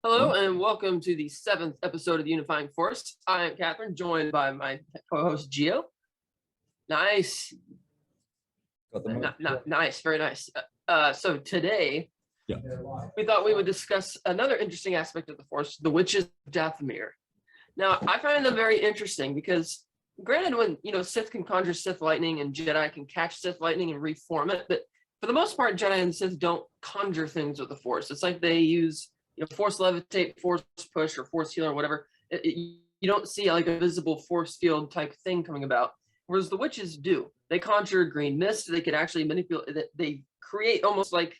Hello and welcome to the 7th episode of the Unifying Force. I am Catherine, joined by my co-host Gio. Nice. Nice, very nice. So today, we thought we would discuss another interesting aspect of the Force, the witches of Dathomir. Now, I find them very interesting because, granted, when Sith can conjure Sith lightning and Jedi can catch Sith lightning and reform it, but for the most part, Jedi and Sith don't conjure things with the Force. It's like they use force levitate, force push, or force heal, or whatever. You don't see like a visible force field type thing coming about, whereas the witches do. They conjure green mist. They can actually manipulate. They create almost like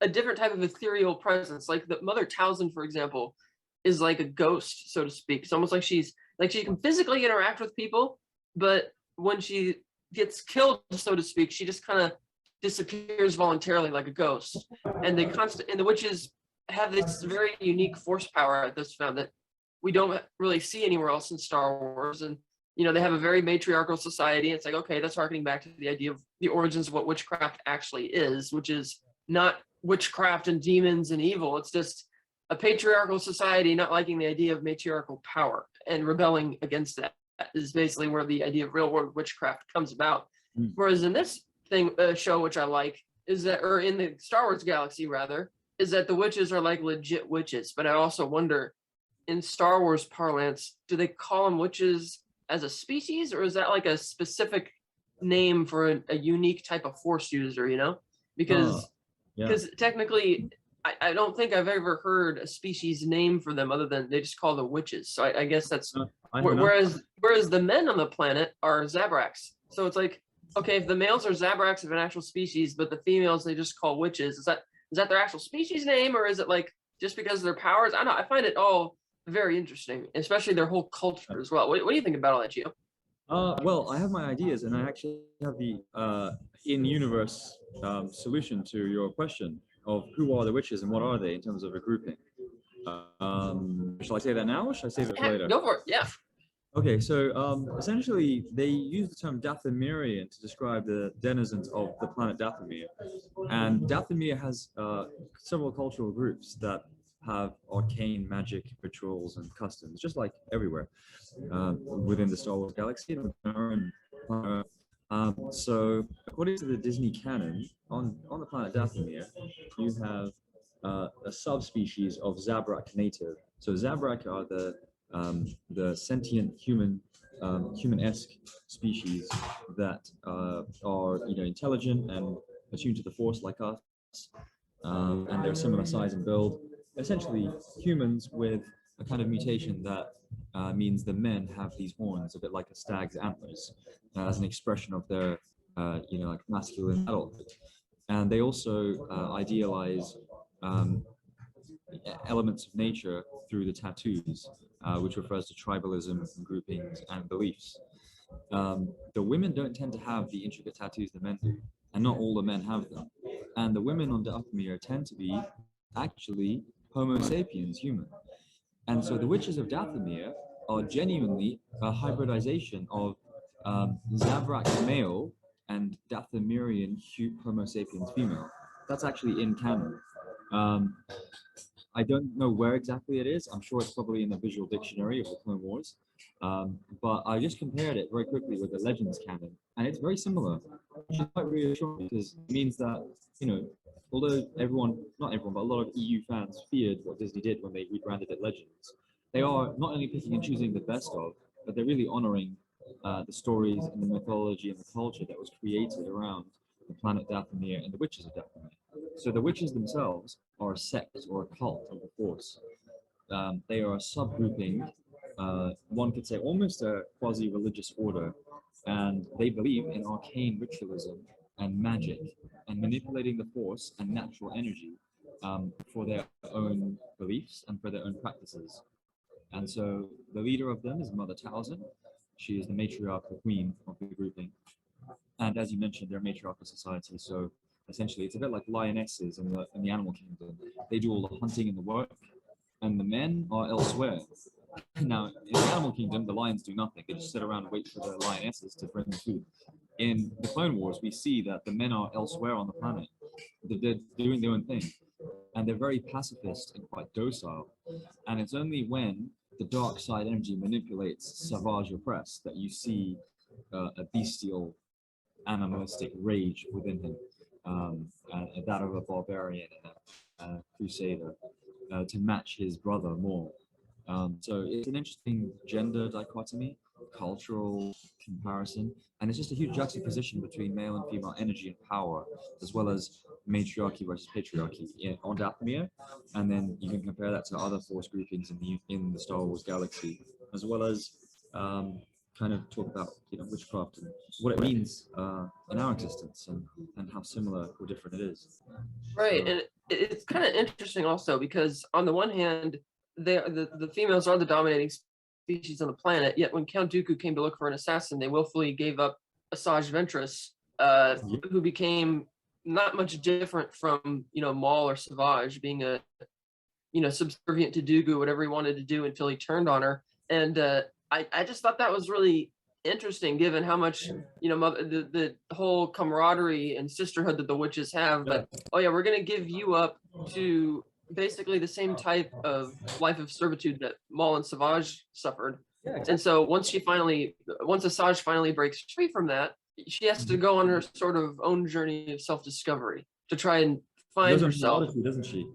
a different type of ethereal presence. Like the Mother Towson, for example, is like a ghost, so to speak. It's almost like she can physically interact with people, but when she gets killed, so to speak, she just kind of disappears voluntarily like a ghost. And the witches have this very unique force power at this found that we don't really see anywhere else in Star Wars. And they have a very matriarchal society. It's like, okay, that's harkening back to the idea of the origins of what witchcraft actually is, which is not witchcraft and demons and evil. It's just a patriarchal society not liking the idea of matriarchal power and rebelling against that is basically where the idea of real world witchcraft comes about. Whereas in this show, which I like, is that, or in the Star Wars galaxy rather, is that the witches are like legit witches. But I also wonder, in Star Wars parlance, do they call them witches as a species, or is that like a specific name for a unique type of force user, Because technically, I don't think I've ever heard a species name for them other than they just call them witches. So I guess that's, whereas the men on the planet are Zabraks. So it's like, okay, if the males are Zabraks of an actual species, but the females they just call witches, is that their actual species name, or is it like just because of their powers? I don't know. I find it all very interesting, especially their whole culture as well. What do you think about all that, Gio? Well, I have my ideas, and I actually have the in-universe solution to your question of who are the witches and what are they in terms of a grouping. Shall I say that now, or shall I say that later? Go for it. Yeah. Okay, so essentially they use the term Dathomirian to describe the denizens of the planet Dathomir. And Dathomir has several cultural groups that have arcane magic rituals and customs, just like everywhere within the Star Wars galaxy. So according to the Disney canon, on the planet Dathomir, you have a subspecies of Zabrak native. So Zabrak are the sentient human-esque species that are intelligent and attuned to the Force like us, and they're similar size and build. Essentially, humans with a kind of mutation that means the men have these horns, a bit like a stag's antlers, as an expression of their like masculine adulthood. And they also idealize elements of nature through the tattoos, which refers to tribalism, groupings, and beliefs. The women don't tend to have the intricate tattoos the men do, and not all the men have them. And the women on Dathomir tend to be actually Homo sapiens, human. And so the witches of Dathomir are genuinely a hybridization of Zabrak male and Dathomirian Homo sapiens female. That's actually in canon. I don't know where exactly it is. I'm sure it's probably in the visual dictionary of the Clone Wars. But I just compared it very quickly with the Legends canon, and it's very similar, which is quite reassuring because it means that, although not everyone, but a lot of EU fans feared what Disney did when they rebranded it Legends, they are not only picking and choosing the best of, but they're really honoring the stories and the mythology and the culture that was created around the planet Dathomir and the witches of Dathomir. So the witches themselves are a sect or a cult of the Force. They are a subgrouping, one could say almost a quasi-religious order, and they believe in arcane ritualism and magic and manipulating the Force and natural energy for their own beliefs and for their own practices. And so the leader of them is Mother Towson. She is the matriarch, the queen of the grouping. And as you mentioned, they're a matriarchal society. So essentially, it's a bit like lionesses in the animal kingdom. They do all the hunting and the work, and the men are elsewhere. Now, in the animal kingdom, the lions do nothing. They just sit around and wait for the lionesses to bring them food. In the Clone Wars, we see that the men are elsewhere on the planet. They're doing their own thing. And they're very pacifist and quite docile. And it's only when the dark side energy manipulates Savage Opress that you see a bestial, animalistic rage within him, that of a barbarian and a crusader, to match his brother more. So it's an interesting gender dichotomy, cultural comparison, and it's just a huge juxtaposition between male and female energy and power, as well as matriarchy versus patriarchy on Dathomir, and then you can compare that to other Force groupings in the Star Wars galaxy, as well as kind of talk about witchcraft and what it means in our existence and how similar or different it is. Right, and it's kind of interesting also because on the one hand, the females are the dominating species on the planet. Yet when Count Dooku came to look for an assassin, they willfully gave up Asajj Ventress, who became not much different from Maul or Savage, being a subservient to Dooku, whatever he wanted to do until he turned on her. And I just thought that was really interesting, given how much the whole camaraderie and sisterhood that the witches have. But oh yeah, we're gonna give you up to basically the same type of life of servitude that Maul and Savage suffered. Yeah, exactly. And so once Asajj finally breaks free from that, she has to go on her sort of own journey of self-discovery to try and find herself. Odyssey, doesn't she?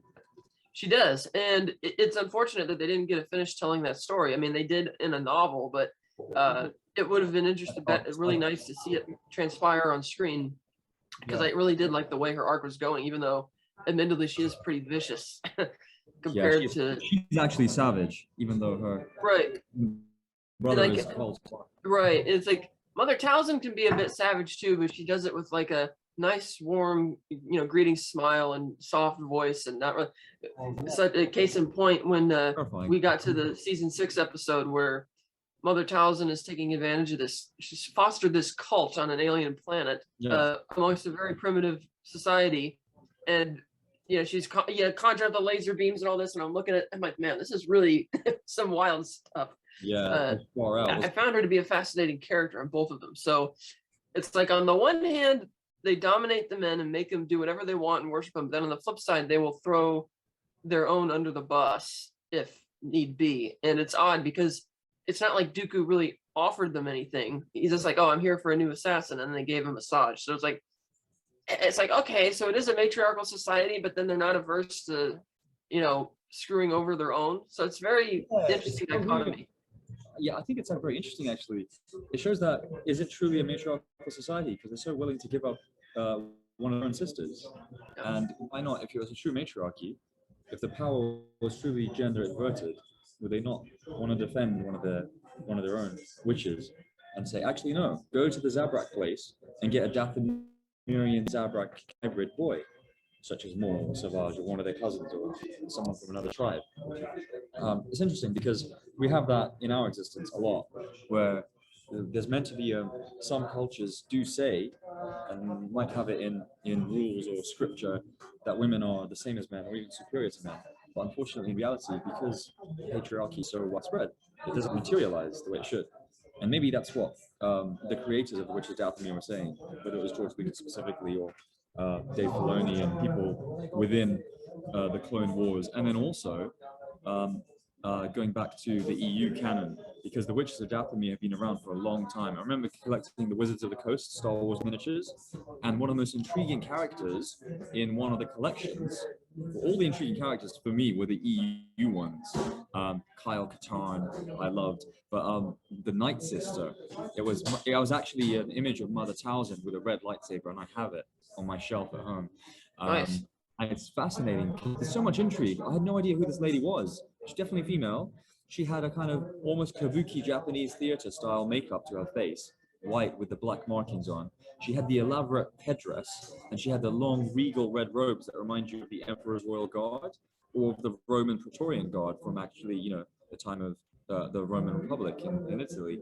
She does, and it's unfortunate that they didn't get to finish telling that story. I mean, they did in a novel, but it would have been interesting, really nice to see it transpire on screen, because I really did like the way her arc was going, even though admittedly she is pretty vicious compared to. She's actually savage, even though her brother is called. Right, it's like Mother Towson can be a bit savage too, but she does it with like a nice, warm, greeting smile and soft voice, and not really. Such a case in point when we got to the season 6 episode where Mother Towson is taking advantage of this. She's fostered this cult on an alien planet amongst a very primitive society, and she's conjured the laser beams and all this. And I'm looking at, I'm like, man, this is really some wild stuff. Yeah, far out. I found her to be a fascinating character on both of them. So it's like on the one hand, they dominate the men and make them do whatever they want and worship them. Then on the flip side, they will throw their own under the bus if need be. And it's odd because it's not like Dooku really offered them anything. He's just like, oh, I'm here for a new assassin. And they gave him Asajj. So it's like, okay, so it is a matriarchal society, but then they're not averse to, screwing over their own. So it's very interesting dichotomy. Yeah, I think it's very interesting, actually. It shows that, is it truly a matriarchal society? Because they're so willing to give up one of their own sisters. And why not, if it was a true matriarchy, if the power was truly gender inverted, would they not want to defend one of their own witches and say, actually, no, go to the Zabrak place and get a Dathomirian Zabrak hybrid boy, such as Maul or Savage or one of their cousins or someone from another tribe. It's interesting because we have that in our existence a lot, where there's meant to be some cultures do say, and you might have it in rules or scripture, that women are the same as men or even superior to men. But unfortunately, in reality, because patriarchy is so widespread, it doesn't materialize the way it should. And maybe that's what the creators of the Witches of Dathomir were saying, whether it was George Lucas specifically or Dave Filoni and people within the Clone Wars. And then also, going back to the EU canon, because the Witches of Dathomir have been around for a long time. I remember collecting the Wizards of the Coast Star Wars miniatures, and one of the most intriguing characters in one of the collections, all the intriguing characters for me were the EU ones. Kyle Katarn, I loved, but the Night Sister, it was actually an image of Mother Towson with a red lightsaber, and I have it on my shelf at home. Nice. And it's fascinating. There's so much intrigue. I had no idea who this lady was. She's definitely female. She had a kind of almost kabuki Japanese theater style makeup to her face, white with the black markings on. She had the elaborate headdress, and she had the long regal red robes that remind you of the Emperor's Royal Guard or of the Roman Praetorian Guard from actually, the time of the Roman Republic in Italy.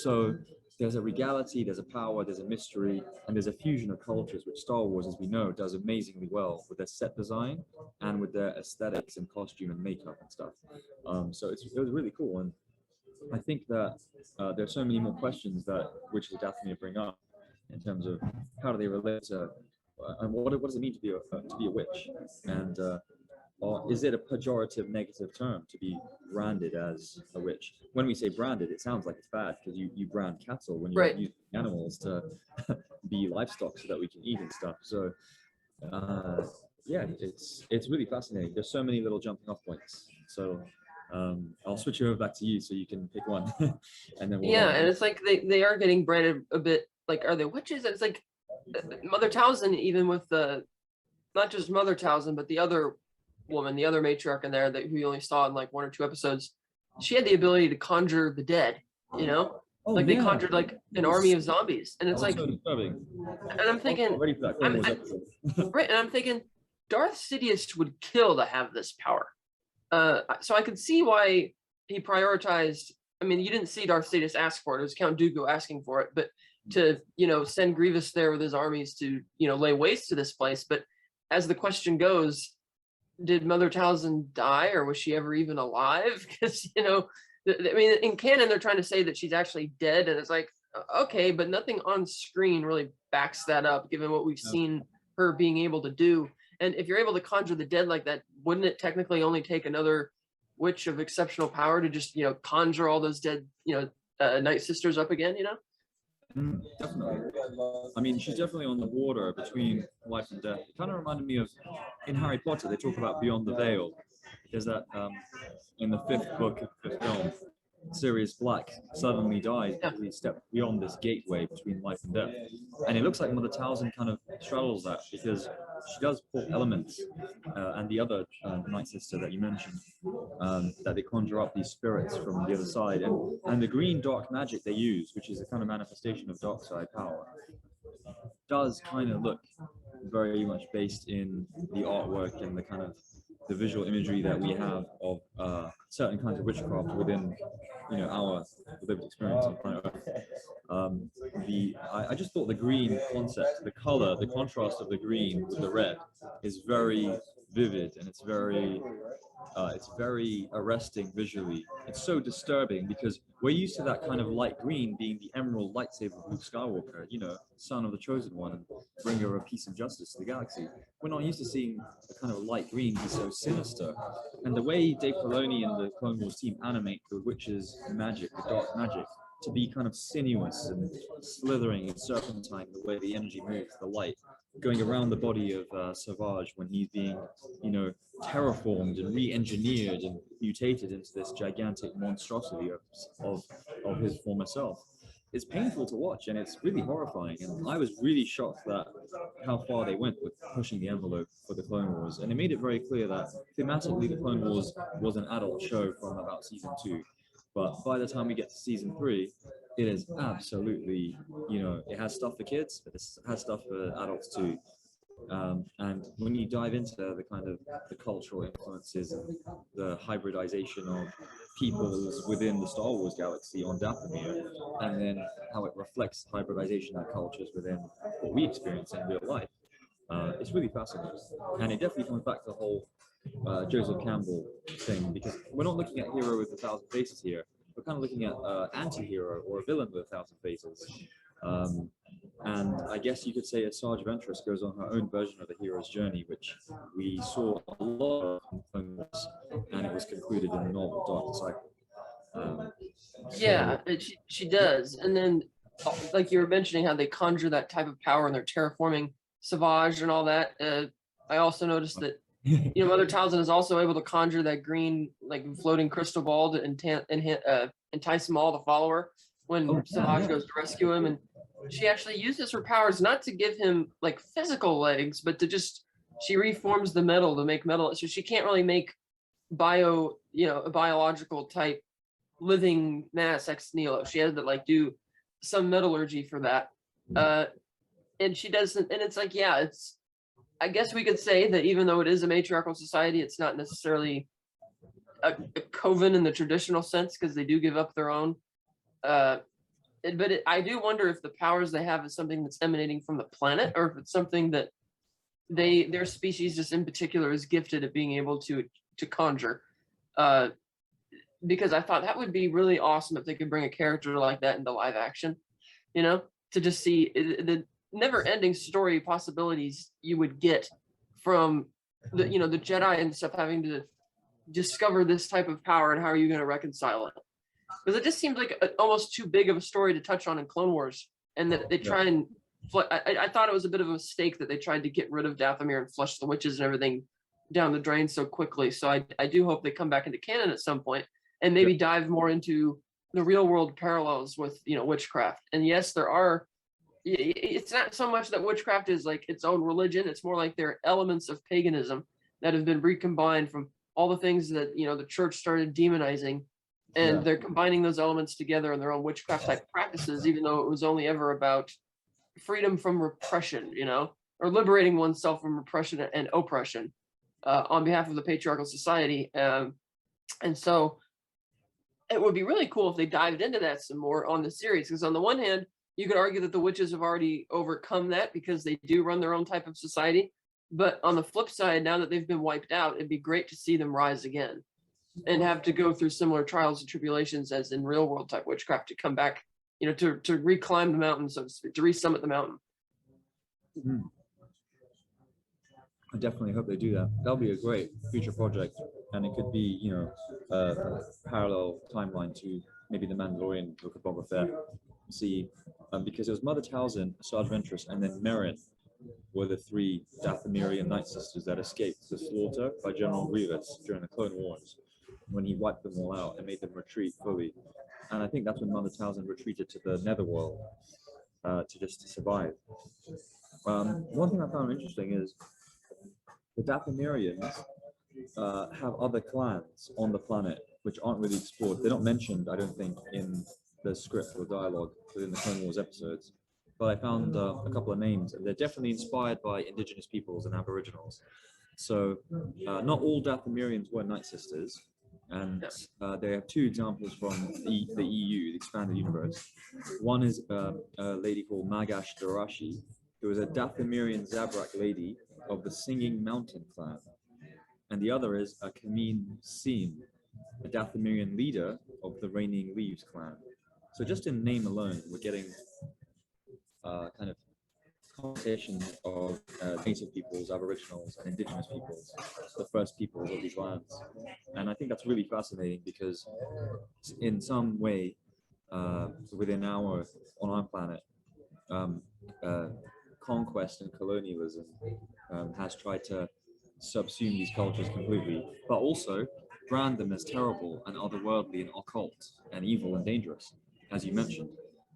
So there's a regality, there's a power, there's a mystery, and there's a fusion of cultures, which Star Wars, as we know, does amazingly well with their set design and with their aesthetics and costume and makeup and stuff. So it was really cool. And I think that there are so many more questions that Witches of Dathomir bring up in terms of how do they relate to, and what does it mean to be a witch? And or is it a pejorative negative term to be branded as a witch? When we say branded, it sounds like it's bad because you brand cattle when you're using animals to be livestock so that we can eat and stuff. So yeah, it's really fascinating. There's so many little jumping off points. So I'll switch it over back to you so you can pick one. And then and it's like they are getting branded a bit like, are they witches? It's like Mother Towson, even with the, not just Mother Towson, but the other woman, the other matriarch in there that we only saw in like 1 or 2 episodes, she had the ability to conjure the dead, they conjured like an army of zombies, and it's like, so and I'm thinking, ready for that. right, and I'm thinking Darth Sidious would kill to have this power. So I could see why he prioritized. I mean, you didn't see Darth Sidious ask for it; it was Count Dooku asking for it. But to send Grievous there with his armies to lay waste to this place. But as the question goes, did Mother Towson die, or was she ever even alive? Because I mean, in canon they're trying to say that she's actually dead, and it's like, okay, but nothing on screen really backs that up, given what we've seen her being able to do. And if you're able to conjure the dead like that, wouldn't it technically only take another witch of exceptional power to just conjure all those dead Night Sisters up again? Definitely. I mean, she's definitely on the border between life and death. It kind of reminded me of, in Harry Potter, they talk about Beyond the Veil. There's that in the 5th book of the film, Sirius Black suddenly dies because he stepped beyond this gateway between life and death. And it looks like Mother Towson kind of straddles that, because she does pull elements, and the other Night Sister that you mentioned, that they conjure up these spirits from the other side. And the green dark magic they use, which is a kind of manifestation of dark side power, does kind of look very much based in the artwork and the kind of the visual imagery that we have of certain kinds of witchcraft within our lived experience on planet Earth. I just thought the green concept, the color, the contrast of the green with the red is very vivid, and it's very arresting visually. It's so disturbing because we're used to that kind of light green being the emerald lightsaber of Luke Skywalker, son of the chosen one and bringer of peace and justice to the galaxy. We're not used to seeing the kind of light green be so sinister. And the way Dave Filoni and the Clone Wars team animate the witches' magic, the dark magic, to be kind of sinuous and slithering and serpentine, the way the energy moves, the light, going around the body of Savage when he's being, terraformed and re-engineered and mutated into this gigantic monstrosity of his former self. It's painful to watch, and it's really horrifying. And I was really shocked that how far they went with pushing the envelope for the Clone Wars. And it made it very clear that thematically the Clone Wars was an adult show from about season 2. But by the time we get to season 3, it is absolutely, it has stuff for kids, but it has stuff for adults too. And when you dive into the kind of the cultural influences and the hybridization of peoples within the Star Wars galaxy on Dathomir, and then how it reflects hybridization of cultures within what we experience in real life, it's really fascinating. And it definitely comes back to the whole Joseph Campbell thing, because we're not looking at hero with 1,000 faces here. We're kind of looking at anti-hero or a villain with 1,000 faces. And I guess you could say Asajj Ventress goes on her own version of the hero's journey, which we saw a lot of in Clone Wars, and it was concluded in the novel Dark Disciple. Yeah, she does. And then, like you were mentioning, how they conjure that type of power and they're terraforming Savage and all that. I also noticed that Mother Towson is also able to conjure that green, like floating crystal ball to entice Maul to follow her when Savage goes to rescue him. And she actually uses her powers not to give him like physical legs, but to just she reforms the metal to make metal. So she can't really make a biological type living mass ex nihilo. She had to like do some metallurgy for that. And she doesn't, and it's like, yeah, it's, I guess we could say that even though it is a matriarchal society, it's not necessarily a coven in the traditional sense, because they do give up their own. I do wonder if the powers they have is something that's emanating from the planet, or if it's something that their species just in particular is gifted at being able to conjure. Because I thought that would be really awesome if they could bring a character like that into live action, to just see the never-ending story possibilities you would get from the Jedi and stuff having to discover this type of power, and how are you going to reconcile it? Because it just seems like almost too big of a story to touch on in Clone Wars, and that they try and I thought it was a bit of a mistake that they tried to get rid of Dathomir and flush the witches and everything down the drain so quickly. So I do hope they come back into canon at some point and maybe dive more into the real world parallels with witchcraft. And yes, there are. It's not so much that witchcraft is like its own religion. It's more like there are elements of paganism that have been recombined from all the things that the church started demonizing, and they're combining those elements together in their own witchcraft type practices, even though it was only ever about freedom from repression, or liberating oneself from repression and oppression on behalf of the patriarchal society. And so it would be really cool if they dived into that some more on the series, because on the one hand, you could argue that the witches have already overcome that because they do run their own type of society. But on the flip side, now that they've been wiped out, it'd be great to see them rise again and have to go through similar trials and tribulations as in real world type witchcraft to come back, to reclimb the mountain, so to speak, to re-summit the mountain. I definitely hope they do that. That'll be a great future project, and it could be, a parallel timeline to maybe the Mandalorian Book of Boba Fett. See, because it was Mother Towson, Asajj Ventress, and then Merrin were the three Dathomirian Night Sisters that escaped the slaughter by General Grievous during the Clone Wars, when he wiped them all out and made them retreat fully. And I think that's when Mother Towson retreated to the Netherworld to survive. One thing I found interesting is the Dathomirians have other clans on the planet which aren't really explored. They're not mentioned, I don't think, in the script or dialogue within the Clone Wars episodes. But I found a couple of names, and they're definitely inspired by indigenous peoples and aboriginals. So not all Dathomirians were Night Sisters, and they have two examples from the EU, the expanded universe. One is a lady called Magash Darashi, who was a Dathomirian Zabrak lady of the Singing Mountain clan. And the other is a Kameen Sin, a Dathomirian leader of the Raining Leaves clan. So just in name alone, we're getting kind of conversation of native peoples, aboriginals, and indigenous peoples, the first peoples of these lands. And I think that's really fascinating because in some way, on our planet, conquest and colonialism has tried to subsume these cultures completely, but also brand them as terrible and otherworldly and occult and evil and dangerous, as you mentioned.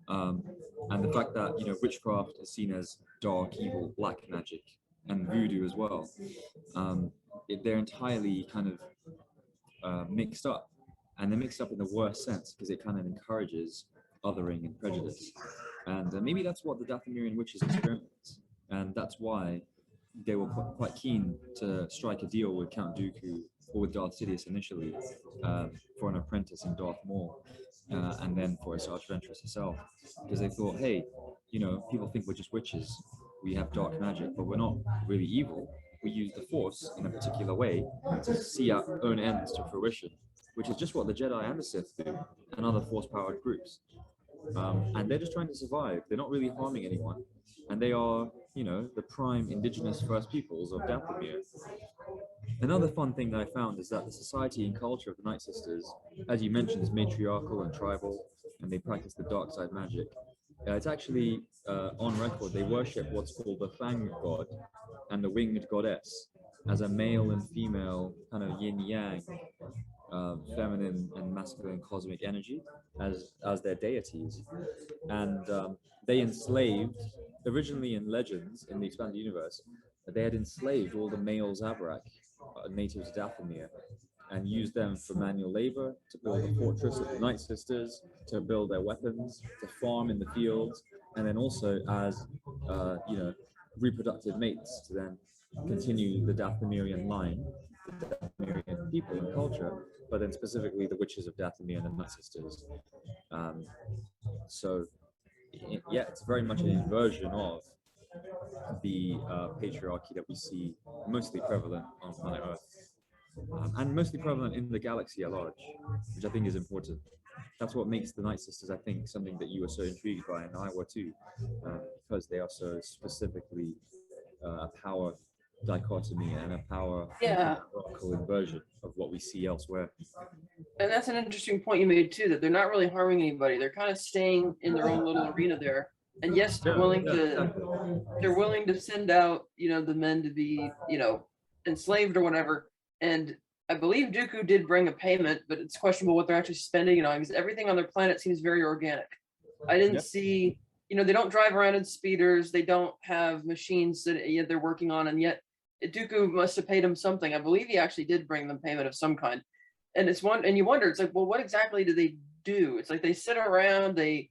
And the fact that witchcraft is seen as dark, evil, black magic, and voodoo as well, they're entirely kind of mixed up, and they're mixed up in the worst sense because it kind of encourages othering and prejudice. And maybe that's what the Dathomirian witches experienced, and that's why they were quite keen to strike a deal with Count Dooku or with Darth Sidious initially for an apprentice in Darth Maul, and then for Asajj Ventress herself, because they thought, hey, people think we're just witches, we have dark magic, but we're not really evil. We use the Force in a particular way to see our own ends to fruition, which is just what the Jedi and the Sith do, and other Force-powered groups. and they're just trying to survive. They're not really harming anyone, and they are, you know, the prime indigenous first peoples of Dathomir. Another fun thing that I found is that the society and culture of the Night Sisters, as you mentioned, is matriarchal and tribal, and they practice the dark side magic. It's actually on record, they worship what's called the Fang god and the winged goddess as a male and female kind of yin yang, feminine and masculine cosmic energy as their deities. And they enslaved, originally in legends in the expanded universe, they had enslaved all the male Zabrak, natives of Dathomir, and used them for manual labor, to build a fortress of the Night Sisters, to build their weapons, to farm in the fields, and then also as, you know, reproductive mates to then continue the Dathomirian line, the Dathomirian people and culture, but then specifically the witches of Dathomir and the Night Sisters. So, yeah, it's very much an inversion of the patriarchy that we see mostly prevalent on planet Earth, and mostly prevalent in the galaxy at large, which I think is important. That's what makes the Night Sisters, I think, something that you were so intrigued by, and I were too, because they are so specifically a power dichotomy and a power hierarchical inversion of what we see elsewhere. And that's an interesting point you made too, that they're not really harming anybody. They're kind of staying in their own little arena there. And yes, they're willing to send out, you know, the men to be, you know, enslaved or whatever. And I believe Dooku did bring a payment, but it's questionable what they're actually spending it on, because everything on their planet seems very organic. I didn't see, you know, they don't drive around in speeders. They don't have machines that they're working on, and yet Dooku must have paid him something. I believe he actually did bring them payment of some kind. And it's one, and you wonder, it's like, well, what exactly do they do? It's like they sit around, they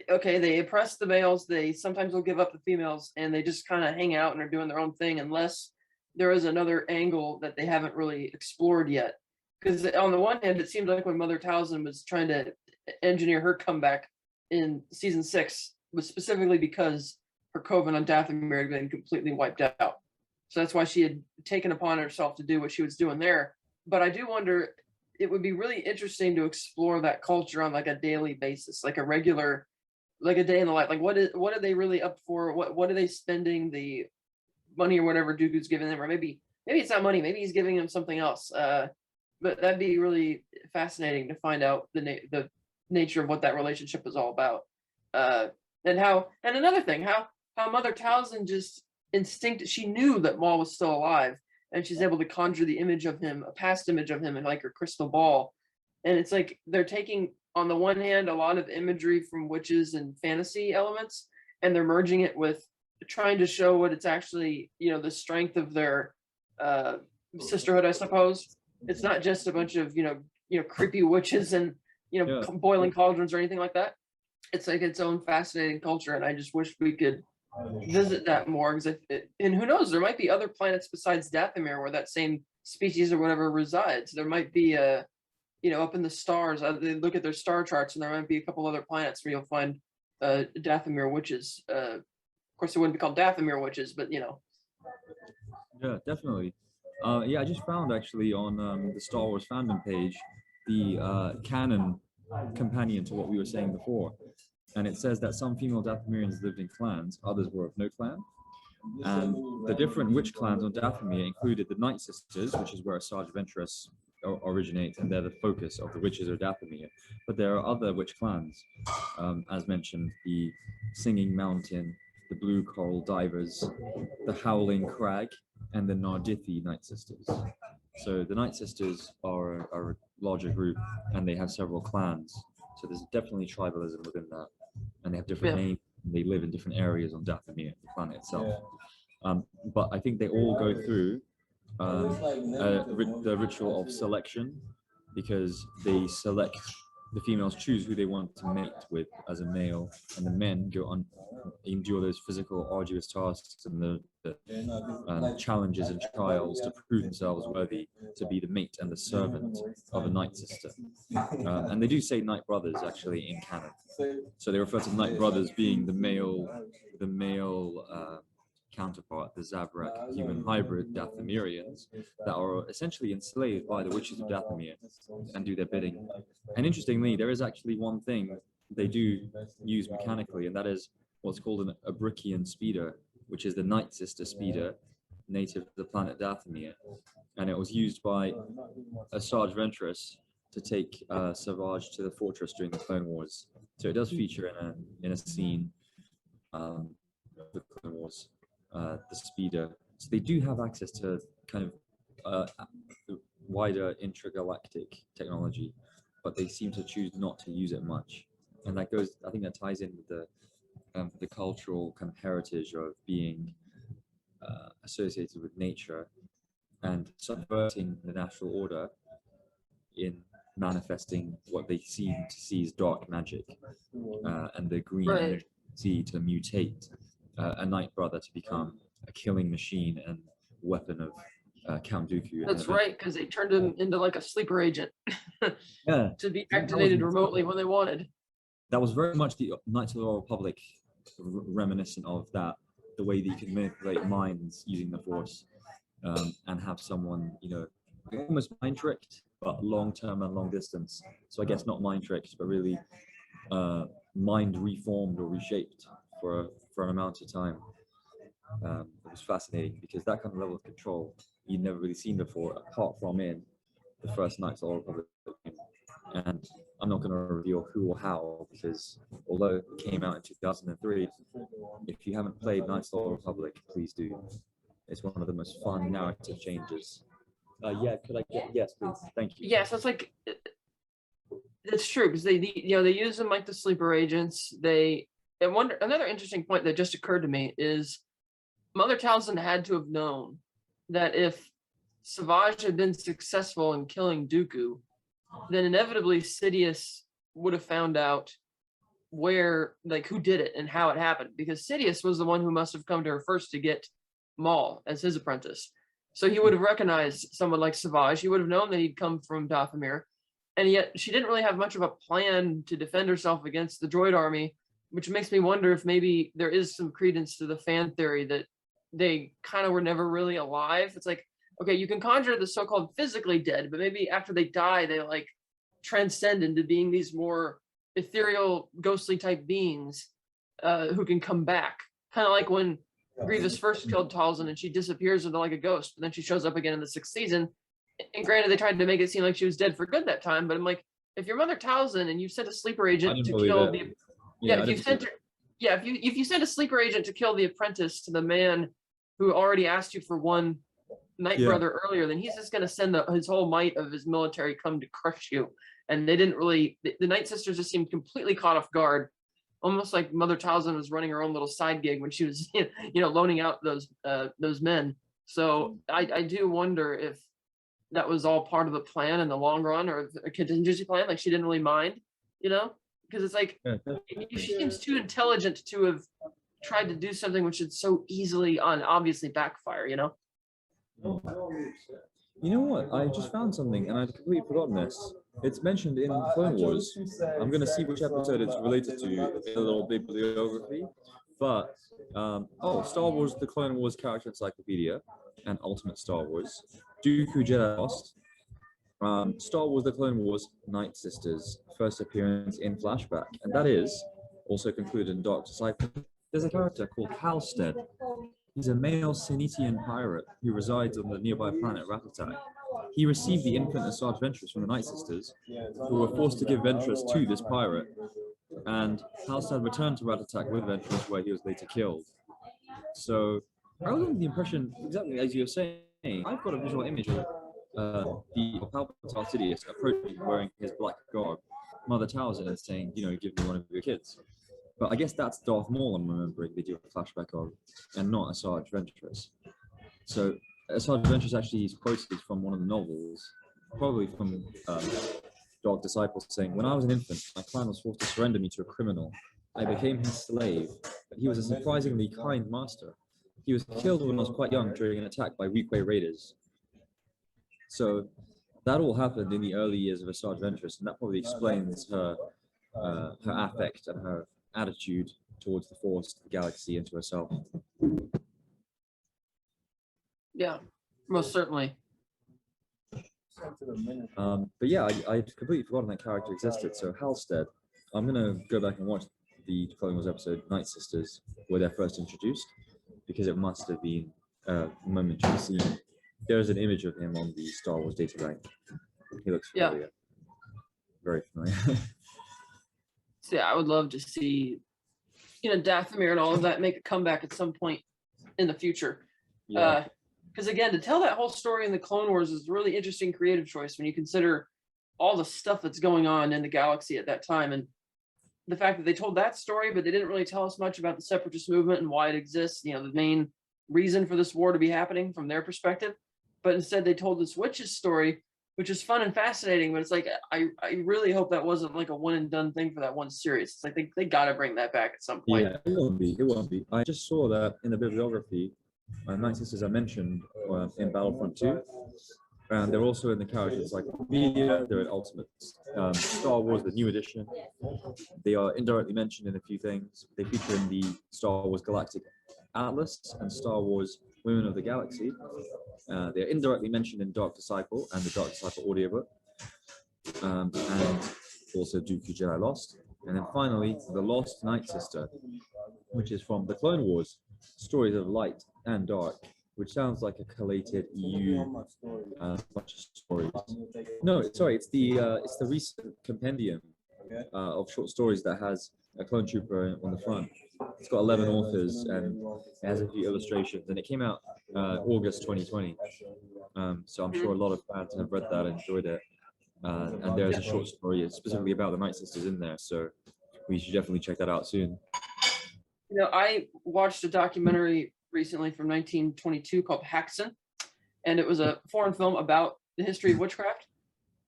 oppress the males, they sometimes will give up the females, and they just kind of hang out and are doing their own thing, unless there is another angle that they haven't really explored yet. Because on the one hand, it seemed like when Mother Towson was trying to engineer her comeback in season 6 was specifically because her coven on Dathomir had been completely wiped out. So that's why she had taken upon herself to do what she was doing there. But I do wonder, it would be really interesting to explore that culture on like a daily basis, like a regular, like a day in the life. Like what are they really up for? What are they spending the money or whatever Dooku's giving them? Or maybe it's not money, maybe he's giving them something else. But that'd be really fascinating to find out the nature of what that relationship is all about. And another thing, how Mother Towson just she knew that Maul was still alive, and she's able to conjure the image of him, a past image of him, in like her crystal ball. And it's like they're taking, on the one hand, a lot of imagery from witches and fantasy elements, and they're merging it with trying to show what it's actually, you know, the strength of their sisterhood, I suppose. It's not just a bunch of, you know, creepy witches and, you know, boiling cauldrons or anything like that. It's like its own fascinating culture, and I just wish we could visit that more. And who knows, there might be other planets besides Dathomir where that same species or whatever resides. There might be you know, up in the stars, they look at their star charts, and there might be a couple other planets where you'll find Dathomir witches. Of course, they wouldn't be called Dathomir witches, but you know. Yeah, definitely. Yeah, I just found actually on the Star Wars fandom page the canon companion to what we were saying before, and it says that some female Dathomirians lived in clans, others were of no clan, and the different witch clans on Dathomir included the Night Sisters, which is where Asajj Ventress originates, and they're the focus of the witches of Dathomir. But there are other witch clans, as mentioned, the Singing Mountain, the Blue Coral Divers, the Howling Crag, and the Nardithi Night Sisters. So the Night Sisters are a larger group, and they have several clans. So there's definitely tribalism within that, and they have different names. They live in different areas on Dathomir, the planet itself. But I think they all go through the ritual of selection, because they select, the females choose who they want to mate with as a male, and the men go on endure those physical arduous tasks and the challenges and trials to prove themselves worthy to be the mate and the servant of a Night Sister. And they do say Night Brothers actually in canon, so they refer to Night Brothers being the male counterpart, the Zabrak human hybrid Dathomirians that are essentially enslaved by the witches of Dathomir and do their bidding. And interestingly, there is actually one thing they do use mechanically, and that is what's called an Abrikian speeder, which is the Night Sister speeder, native to the planet Dathomir. And it was used by Asajj Ventress to take Savage to the fortress during the Clone Wars. So it does feature in a scene of the Clone Wars, the speeder. So they do have access to kind of wider intragalactic technology, but they seem to choose not to use it much. And that goes, I think that ties in with the cultural kind of heritage of being associated with nature and subverting the natural order in manifesting what they seem to see as dark magic, and the green energy to mutate a Night Brother to become a killing machine and weapon of Count Dooku. That's right, because they turned him into like a sleeper agent Yeah, to be activated remotely when they wanted. That was very much the Knights of the Old Republic reminiscent of that, the way that you can manipulate minds using the Force, and have someone, almost mind tricked, but long term and long distance. So I guess not mind tricked, but really mind reformed or reshaped for an amount of time. It was fascinating because that kind of level of control you'd never really seen before, apart from in the first Knights of the Old Republic. And I'm not going to reveal who or how, because although it came out in 2003, if you haven't played Knights of the Old Republic, please do. It's one of the most fun narrative changes. Could I get yes, please? Thank you. Yes, it's like it's true because they use them like the sleeper agents. Another interesting point that just occurred to me is Mother Towson had to have known that if Savage had been successful in killing Dooku, then inevitably Sidious would have found out who did it and how it happened, because Sidious was the one who must have come to her first to get Maul as his apprentice. So he would have recognized someone like Savage. He would have known that he'd come from Dathomir, and yet she didn't really have much of a plan to defend herself against the droid army, which makes me wonder if maybe there is some credence to the fan theory that they kind of were never really alive. It's like, okay, you can conjure the so-called physically dead, but maybe after they die, they like transcend into being these more ethereal, ghostly type beings who can come back. Kind of like when Grievous first killed Towson and she disappears into like a ghost, but then she shows up again in the 6th season. And granted, they tried to make it seem like she was dead for good that time, but I'm like, if you're Mother Towson and you sent a sleeper agent to kill if you sent a sleeper agent to kill the apprentice to the man who already asked you for one Night Brother earlier, then he's just going to send his whole might of his military come to crush you. And they didn't really, the Night Sisters just seemed completely caught off guard, almost like Mother Towson was running her own little side gig when she was, loaning out those men. So I do wonder if that was all part of the plan in the long run, or a contingency plan. Like she didn't really mind, because it's like she seems too intelligent to have tried to do something which would so easily obviously backfire. You know what? I just found something, and I'd completely forgotten this. It's mentioned in Clone Wars. I'm going to see which episode it's related to in a little bibliography. But, Star Wars, the Clone Wars Character Encyclopedia, and Ultimate Star Wars, Dooku Jedi Lost, Star Wars, the Clone Wars, Night Sisters, first appearance in flashback. And that is also concluded in Dark Disciple. There's a character called Halstead. He's a male Senetian pirate who resides on the nearby planet Ratatak. He received the infant Asajj Ventress from the Night Sisters, who were forced to give Ventress to this pirate. And Halstead returned to Ratatak with Ventress, where he was later killed. So I was under the impression, exactly as you were saying, I've got a visual image of the Palpatine Sidious approaching wearing his black garb, Mother Towson, and saying, give me one of your kids. But I guess that's Darth Maul I'm remembering they do a flashback of, and not Asajj Ventress. So Asajj Ventress actually is quoted from one of the novels, probably from Dark Disciples, saying, "When I was an infant, my clan was forced to surrender me to a criminal. I became his slave, but he was a surprisingly kind master. He was killed when I was quite young during an attack by Weequay raiders." So that all happened in the early years of Asajj Ventress, and that probably explains her affect and her attitude towards the Force, the galaxy, and to herself. Yeah, most certainly. But yeah, I'd completely forgotten that character existed. So Halstead, I'm gonna go back and watch the Clone Wars episode Night Sisters, where they're first introduced, because it must have been a moment to see. There's an image of him on the Star Wars data bank. He looks familiar. Very familiar. So yeah, I would love to see, Dathomir and all of that make a comeback at some point in the future. Yeah. Because again, to tell that whole story in the Clone Wars is a really interesting creative choice when you consider all the stuff that's going on in the galaxy at that time, and the fact that they told that story, but they didn't really tell us much about the separatist movement and why it exists, the main reason for this war to be happening from their perspective. But instead they told this witch's story, which is fun and fascinating, but it's like, I really hope that wasn't like a one and done thing for that one series. It's like they got to bring that back at some point. Yeah, it won't be. I just saw that in the bibliography. Night Sisters I mentioned in Battlefront 2. And they're also in the characters like media, they're in Ultimates. Star Wars, the new edition. They are indirectly mentioned in a few things. They feature in the Star Wars Galactic Atlas and Star Wars Women of the Galaxy. They're indirectly mentioned in Dark Disciple and the Dark Disciple audiobook. And also Dooku Jedi Lost. And then finally, The Lost Night Sister, which is from the Clone Wars, Stories of Light and Dark, which sounds like a collated EU bunch of stories. No, sorry, it's the recent compendium of short stories that has a clone trooper on the front. It's got 11 authors and it has a few illustrations, and it came out August 2020. So I'm sure a lot of fans have read that and enjoyed it. And there's a short story specifically about the Night Sisters in there, so we should definitely check that out soon. I watched a documentary recently from 1922 called Haxon, and it was a foreign film about the history of witchcraft.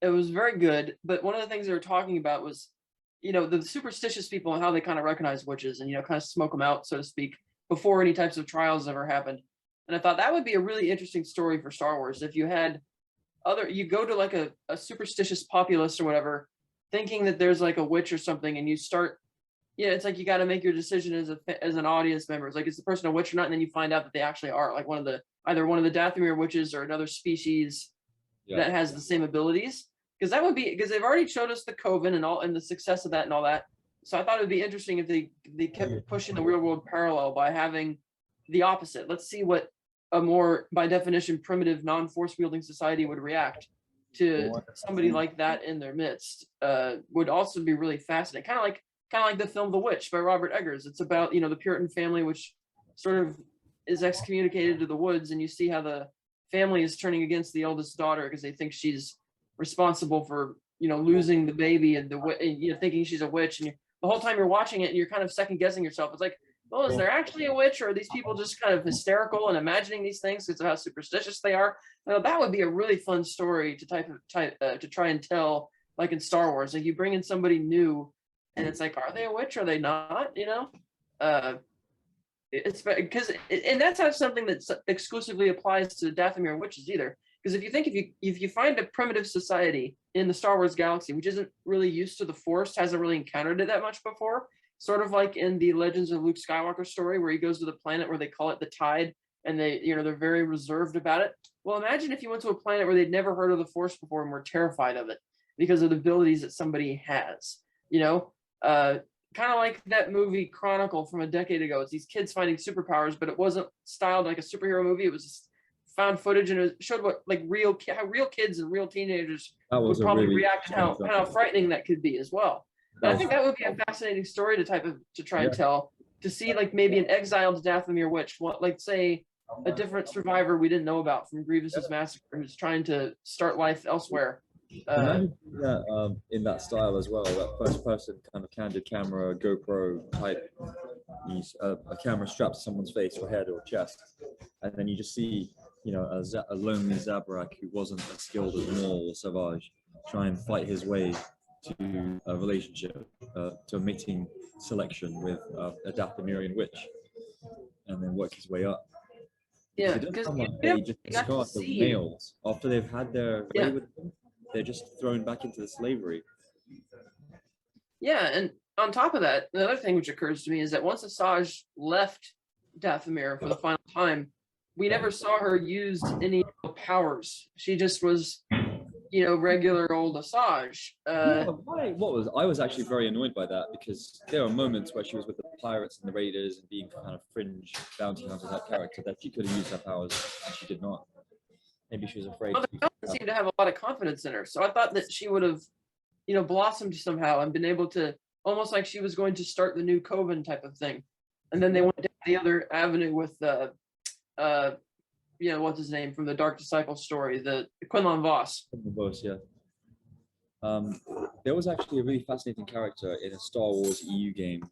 It was very good, but one of the things they were talking about was, the superstitious people and how they kind of recognize witches and, kind of smoke them out, so to speak, before any types of trials ever happened. And I thought that would be a really interesting story for Star Wars if you had you go to like a superstitious populace or whatever, thinking that there's like a witch or something, and you start, it's like you got to make your decision as an audience member. It's like, is the person a witch or not? And then you find out that they actually are like either one of the Dathomir witches or another species that has the same abilities. Because they've already showed us the Coven and the success of that and all that. So I thought it would be interesting if they kept pushing the real world parallel by having the opposite. Let's see what a more, by definition, primitive, non-force wielding society would react to somebody like that in their midst. Would also be really fascinating. Kind of like the film The Witch by Robert Eggers. It's about, the Puritan family, which sort of is excommunicated to the woods, and you see how the family is turning against the eldest daughter because they think she's responsible for, losing the baby and thinking she's a witch. And the whole time you're watching it and you're kind of second guessing yourself. It's like, well, is there actually a witch, or are these people just kind of hysterical and imagining these things because of how superstitious they are? That would be a really fun story to try and tell, like in Star Wars. Like you bring in somebody new, and it's like, are they a witch? Are they not? It's because, and that's not something that exclusively applies to Dathomir witches either. Because if you find a primitive society in the Star Wars galaxy, which isn't really used to the Force, hasn't really encountered it that much before, sort of like in the Legends of Luke Skywalker story, where he goes to the planet where they call it the Tide, and they're very reserved about it. Well, imagine if you went to a planet where they'd never heard of the Force before and were terrified of it because of the abilities that somebody has. Kind of like that movie Chronicle from a decade ago. It's these kids finding superpowers, but it wasn't styled like a superhero movie. It was found footage, and it showed how real kids and real teenagers would probably react, and how frightening that could be as well. And I think that would be a fascinating story to try and tell, to see like maybe an exiled Dathomir witch, like say a different survivor we didn't know about from Grievous's massacre, who's trying to start life elsewhere. In that style as well, that first person kind of candid camera, GoPro type, a camera strapped to someone's face or head or chest, and then you just see, a lonely Zabrak who wasn't as skilled as Maul or Savage try and fight his way to a relationship, to a mating selection with a Dathomirian witch, and then work his way up. Yeah, because they just discard the males after they've had their way with them. They're just thrown back into the slavery. Yeah, and on top of that, the other thing which occurs to me is that once Asajj left Dathomir for the final time, we never saw her use any powers. She just was regular old Asajj. Yeah, I was actually very annoyed by that, because there were moments where she was with the pirates and the raiders and being kind of fringe bounty hunter type character that she could have used her powers, and she did not. Maybe she was afraid. Well, the villain seemed to have a lot of confidence in her, so I thought that she would have, blossomed somehow and been able to, almost like she was going to start the new Coven type of thing, and then they went down the other avenue with what's his name from the Dark Disciple story, the Quinlan Voss. Yeah. There was actually a really fascinating character in a Star Wars EU game.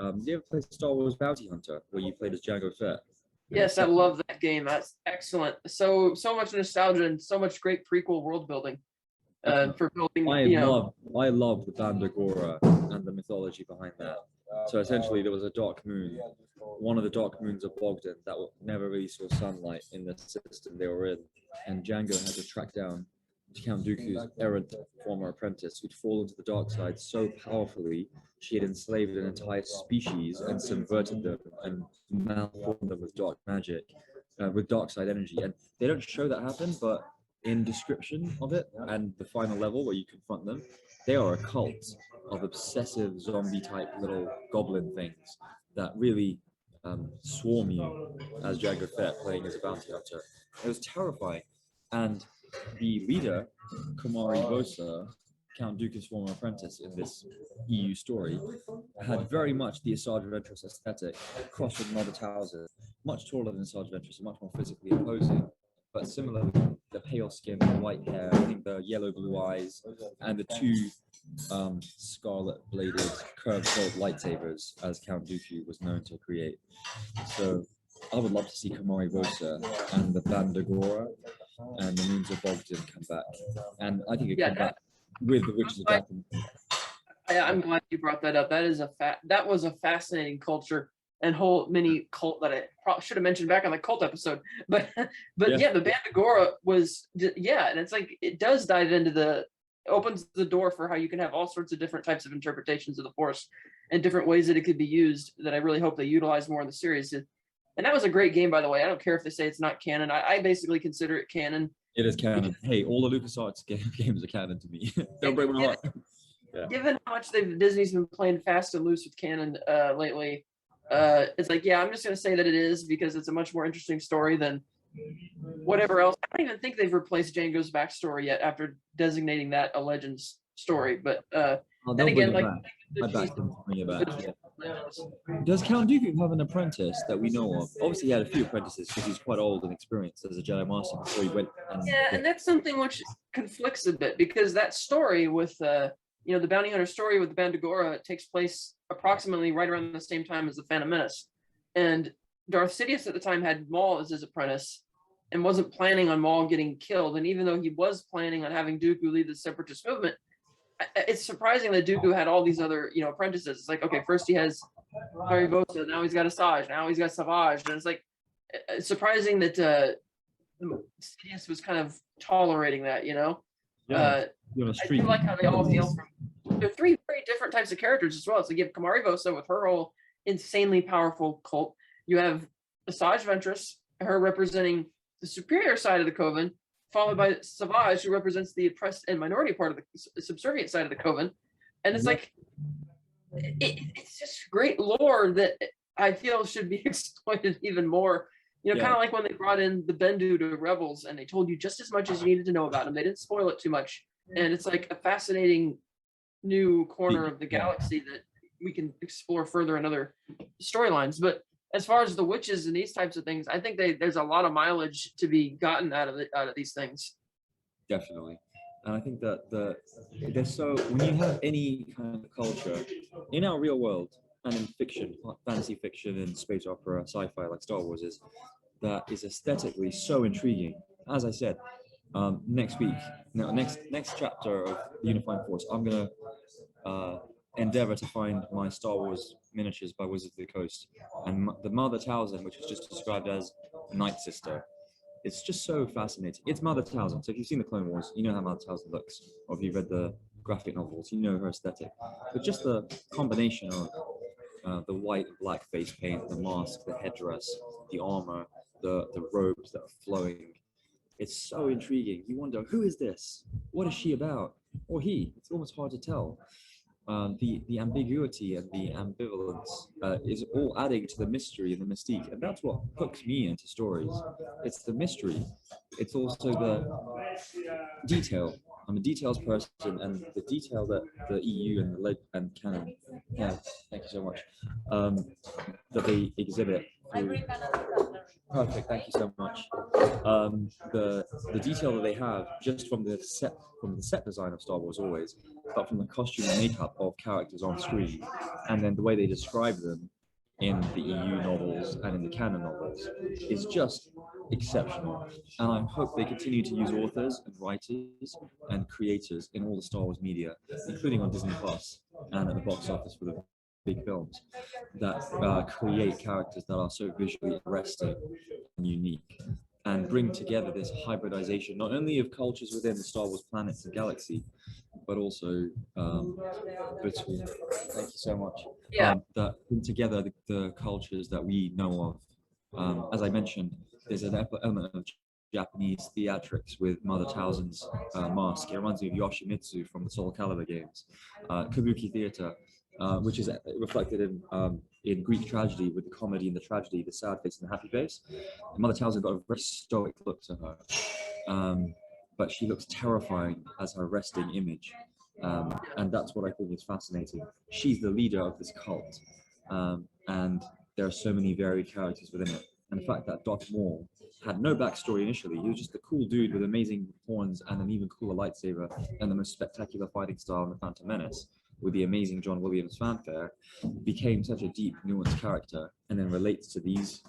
Did you ever play Star Wars Bounty Hunter, where you played as Jango Fett? Yes, I love that game. That's excellent. So much nostalgia and so much great prequel world building. For building, I love the Bandagora and the mythology behind that. So essentially, there was a dark moon, one of the dark moons of Bogdan, that never really saw sunlight in the system they were in, and Jango had to track down Count Dooku's errant former apprentice, who'd fallen to the dark side so powerfully she had enslaved an entire species and subverted them and malformed them with dark magic, with dark side energy. And they don't show that happen, but in description of it and the final level where you confront them, they are a cult of obsessive zombie type little goblin things that really swarm you as Jango Fett playing as a bounty hunter. It was terrifying. And the leader, Kamari Vosa, Count Dooku's former apprentice in this EU story, had very much the Asajj Ventress aesthetic, crossed with Mother Towson, much taller than Asajj Ventress, much more physically imposing, but similarly, the pale skin, the white hair, I think the yellow-blue eyes, and the two scarlet-bladed, curved gold lightsabers, as Count Dooku was known to create. So I would love to see Kamari Vosa and the Bandagora and the Moons of Bogdan come back. And I think it come back with the Witches of Dathomir. I'm glad you brought that up. That was a fascinating culture and whole mini cult that I probably should have mentioned back on the cult episode. But yeah, the Bandagora was, and it's like, it does dive into opens the door for how you can have all sorts of different types of interpretations of the Force and different ways that it could be used, that I really hope they utilize more in the series. And that was a great game, by the way. I don't care if they say it's not canon. I basically consider it canon. It is canon. Hey, all the LucasArts games are canon to me. Don't break my heart. Given how much Disney's been playing fast and loose with canon lately, it's like, I'm just going to say that it is, because it's a much more interesting story than whatever else. I don't even think they've replaced Jango's backstory yet after designating that a Legends story. But then again, like, does Count Dooku have an apprentice that we know of? Obviously, he had a few apprentices because he's quite old and experienced as a Jedi Master before he went. And that's something which conflicts a bit, because that story with the bounty hunter story with the Bandagora takes place approximately right around the same time as the Phantom Menace, and Darth Sidious at the time had Maul as his apprentice and wasn't planning on Maul getting killed. And even though he was planning on having Dooku lead the Separatist movement, it's surprising that Dooku had all these other, apprentices. It's like, okay, first he has Harry Vosa, now he's got Asajj, now he's got Savage, and it's like, it's surprising that Sidious was kind of tolerating that, I do like how they all hail from. They're three very different types of characters as well. So you have Kamari Vosa with her whole insanely powerful cult. You have Asajj Ventress, her representing the superior side of the Coven, followed by Savage, who represents the oppressed and minority part of the subservient side of the Coven. And it's like, it's just great lore that I feel should be exploited even more. Kind of like when they brought in the Bendu to Rebels and they told you just as much as you needed to know about them. They didn't spoil it too much. And it's like a fascinating new corner of the galaxy that we can explore further in other storylines. But as far as the witches and these types of things, I think there's a lot of mileage to be gotten out of these things. Definitely. And I think that when you have any kind of culture in our real world and in fiction, fantasy fiction and space opera, sci-fi like Star Wars is, that is aesthetically so intriguing. As I said, next chapter of the Unifying Force, I'm gonna endeavor to find my Star Wars miniatures by Wizards of the Coast, and the Mother Towson, which is just described as Night Sister. It's just so fascinating. It's Mother Towson. So if you've seen the Clone Wars, you know how Mother Towson looks, or if you've read the graphic novels, you know her aesthetic. But just the combination of the white and black face paint, the mask, the headdress, the armor, the robes that are flowing, It's so intriguing. You wonder, who is this? What is she about? Or he? It's almost hard to tell. The ambiguity and the ambivalence is all adding to the mystery and the mystique, and that's what hooks me into stories. It's the mystery. It's also the detail. I'm a details person, and the detail that the EU and the and canon have, thank you so much, that they exhibit. Perfect, thank you so much. The detail that they have just from the set design of Star Wars always, but from the costume and makeup of characters on screen, and then the way they describe them in the EU novels and in the canon novels is just exceptional. And I hope they continue to use authors and writers and creators in all the Star Wars media, including on Disney Plus and at the box office for the big films, that create characters that are so visually arresting and unique, and bring together this hybridization not only of cultures within the Star Wars planets and galaxy, but also between, thank you so much, that bring together the cultures that we know of. As I mentioned, there's an element of Japanese theatrics with Mother Towson's mask. It reminds me of Yoshimitsu from the Soul Calibur games. Kabuki theater, which is reflected in Greek tragedy with the comedy and the tragedy, the sad face and the happy face. And Mother Towson got a very stoic look to her, but she looks terrifying as her resting image. And that's what I think is fascinating. She's the leader of this cult, and there are so many varied characters within it. And the fact that Dathomir had no backstory initially, he was just a cool dude with amazing horns and an even cooler lightsaber and the most spectacular fighting style in the Phantom Menace, with the amazing John Williams fanfare, became such a deep, nuanced character, and then relates to these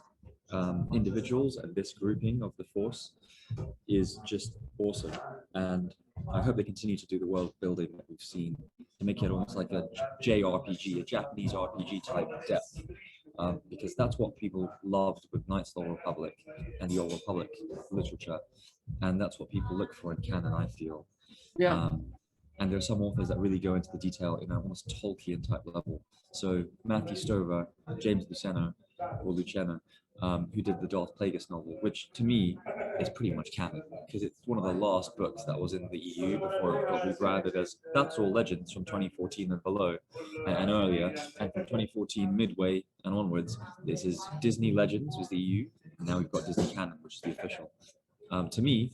individuals and this grouping of the Force is just awesome. And I hope they continue to do the world building that we've seen to make it almost like a JRPG, a Japanese RPG type depth. Because that's what people loved with Knights of the Old Republic and the Old Republic literature, and that's what people look for in canon, I feel. And there are some authors that really go into the detail in an almost Tolkien type level. So Matthew Stover, James Luceno, who did the Darth Plagueis novel, which to me is pretty much canon, because it's one of the last books that was in the EU before it got rebranded as That's All Legends from 2014 and below and earlier. And from 2014 midway and onwards, this is Disney Legends was the EU, and now we've got Disney Canon, which is the official. To me,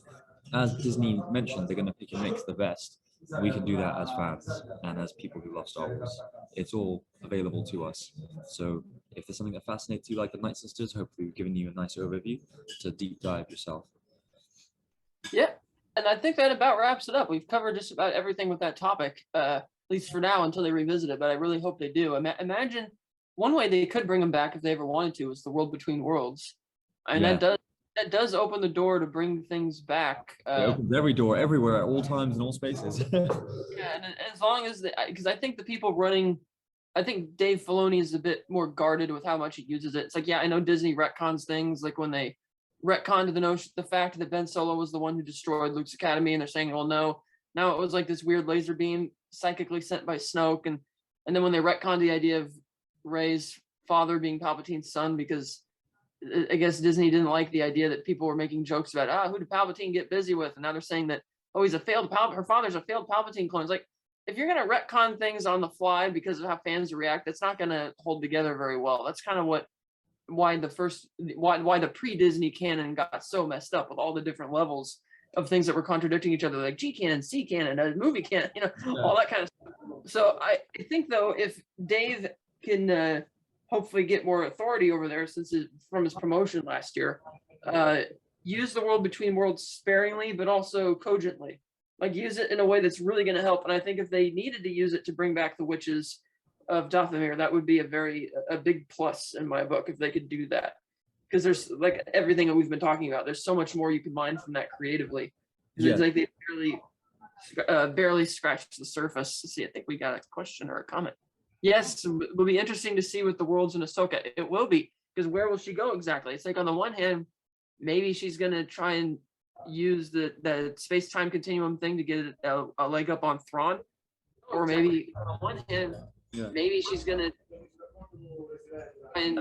as Disney mentioned, they're going to pick and mix the best. We can do that as fans and as people who love Star Wars. It's all available to us. So if there's something that fascinates you like the Night Sisters, hopefully we've given you a nice overview to deep dive yourself. Yeah, and I think that about wraps it up. We've covered just about everything with that topic, at least for now until they revisit it, but I really hope they do. Imagine one way they could bring them back if they ever wanted to is the World Between Worlds. And that does open the door to bring things back. It opens every door, everywhere, at all times, in all spaces. Yeah, and as long as because I think the people running, I think Dave Filoni is a bit more guarded with how much he uses it. It's like, yeah, I know Disney retcons things, like when they retconned the fact that Ben Solo was the one who destroyed Luke's academy, and they're saying, well, no, now it was like this weird laser beam psychically sent by Snoke, and then when they retconned the idea of Rey's father being Palpatine's son, because I guess Disney didn't like the idea that people were making jokes about, who did Palpatine get busy with? And now they're saying that, he's a failed her father's a failed Palpatine clone. It's like, if you're going to retcon things on the fly because of how fans react, that's not going to hold together very well. That's kind of why the pre-Disney canon got so messed up with all the different levels of things that were contradicting each other, like G canon, C canon, movie canon, all that kind of stuff. So I think though, if Dave can hopefully get more authority over there from his promotion last year, use the World Between Worlds sparingly, but also cogently. Like, use it in a way that's really going to help. And I think if they needed to use it to bring back the witches of Dathomir, that would be a big plus in my book if they could do that. Because there's, like everything that we've been talking about, there's so much more you can mine from that creatively. It's like they barely scratched the surface. Let's see, I think we got a question or a comment. Yes, it will be interesting to see with the worlds in Ahsoka. It will be, because where will she go exactly? It's like, on the one hand, maybe she's going to try and use the space-time continuum thing to get a leg up on Thrawn. Or maybe, on the one hand, maybe she's going to,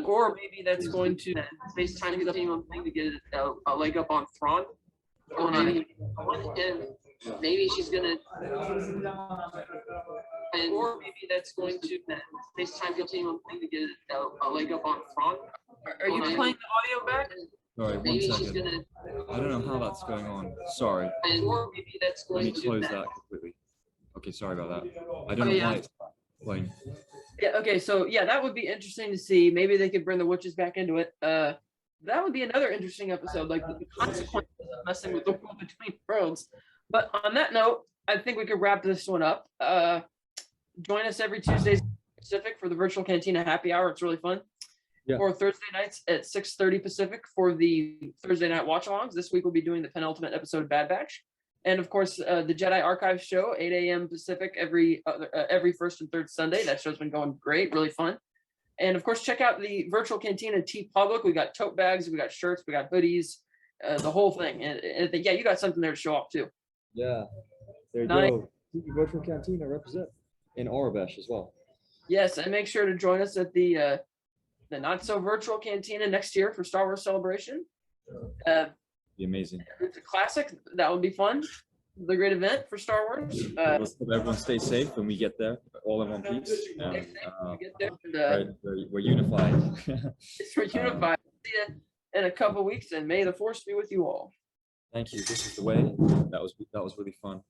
or maybe that's going to space-time continuum thing to get a leg up on Thrawn. going on. And maybe she's gonna, or maybe that's going to FaceTime your team to get a leg up on front. Are you playing the audio back? Sorry, one second. I don't know how that's going on. Sorry. Or maybe that's Let going me to close that completely. Okay, sorry about that. I don't know why it's playing. Yeah, okay, so yeah, that would be interesting to see. Maybe they could bring the witches back into it. That would be another interesting episode, like the consequences of messing with the world between worlds. But on that note, I think we could wrap this one up. Join us every Tuesday Pacific for the virtual Cantina happy hour. It's really fun. Yeah. Or Thursday nights at 6:30 Pacific for the Thursday night watch-alongs. This week we'll be doing the penultimate episode of Bad Batch. And of course, the Jedi Archive show, 8 a.m. Pacific every first and third Sunday. That show's been going great, really fun. And of course, check out the virtual Cantina T Public. We got tote bags, we got shirts, we got hoodies, the whole thing. And yeah, you got something there to show off too. Yeah, there you Nice. go. Virtual Cantina represent in Aurebesh as well. Yes, and make sure to join us at the not so virtual Cantina next year for Star Wars Celebration. Be amazing. It's a classic. That would be fun. The great event for Star Wars. Let's hope everyone stay safe when we get there, all in one piece. And, We get there and, we're unified. we're unified. See you in a couple weeks, and may the force be with you all. Thank you. This is the way. That was really fun.